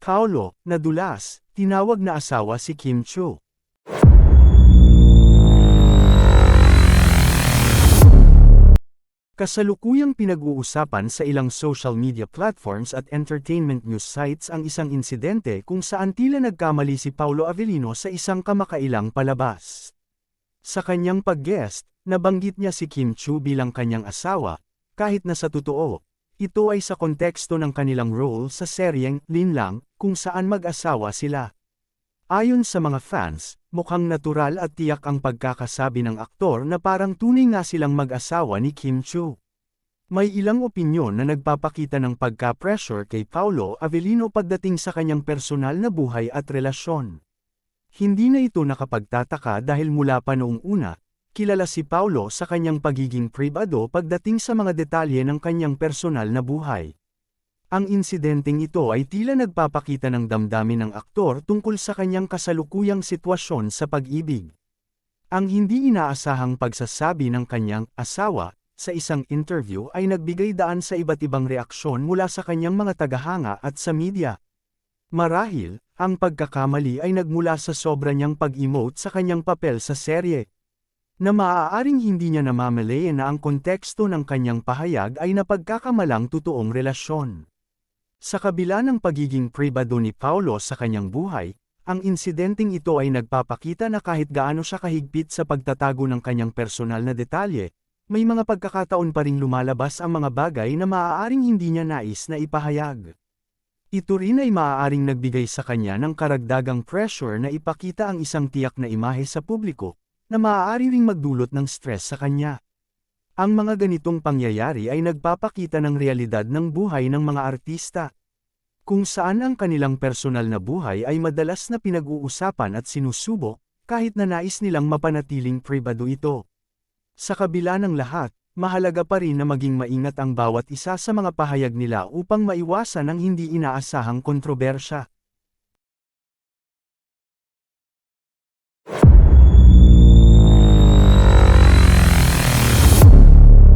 Paulo, nadulas, tinawag na asawa si Kim Chiu. Kasalukuyang pinag-uusapan sa ilang social media platforms at entertainment news sites ang isang insidente kung saan tila nagkamali si Paulo Avellino sa isang kamakailang palabas. Sa kanyang pag-guest, nabanggit niya si Kim Chiu bilang kanyang asawa, kahit na sa totoo, ito ay sa konteksto ng kanilang role sa seryeng Linlang, kung saan mag-asawa sila. Ayon sa mga fans, mukhang natural at tiyak ang pagkakasabi ng aktor na parang tunay nga silang mag-asawa ni Kim Chiu. May ilang opinyon na nagpapakita ng pagka-pressure kay Paulo Avellino pagdating sa kanyang personal na buhay at relasyon. Hindi na ito nakapagtataka dahil mula pa noong una, kilala si Paulo sa kanyang pagiging pribado pagdating sa mga detalye ng kanyang personal na buhay. Ang insidenteng ito ay tila nagpapakita ng damdamin ng aktor tungkol sa kanyang kasalukuyang sitwasyon sa pag-ibig. Ang hindi inaasahang pagsasabi ng kanyang asawa sa isang interview ay nagbigay daan sa iba't ibang reaksyon mula sa kanyang mga tagahanga at sa media. Marahil, ang pagkakamali ay nagmula sa sobra niyang pag-emote sa kanyang papel sa serye, na maaaring hindi niya namamalayan na ang konteksto ng kanyang pahayag ay napagkakamalang totoong relasyon. Sa kabila ng pagiging pribado ni Paulo sa kanyang buhay, ang insidenteng ito ay nagpapakita na kahit gaano siya kahigpit sa pagtatago ng kanyang personal na detalye, may mga pagkakataon pa ring lumalabas ang mga bagay na maaaring hindi niya nais na ipahayag. Ito rin ay maaaring nagbigay sa kanya ng karagdagang pressure na ipakita ang isang tiyak na imahe sa publiko, na maaari ring magdulot ng stress sa kanya. Ang mga ganitong pangyayari ay nagpapakita ng realidad ng buhay ng mga artista, kung saan ang kanilang personal na buhay ay madalas na pinag-uusapan at sinusubok, kahit na nais nilang mapanatiling pribado ito. Sa kabila ng lahat, mahalaga pa rin na maging maingat ang bawat isa sa mga pahayag nila upang maiwasan ang hindi inaasahang kontrobersya.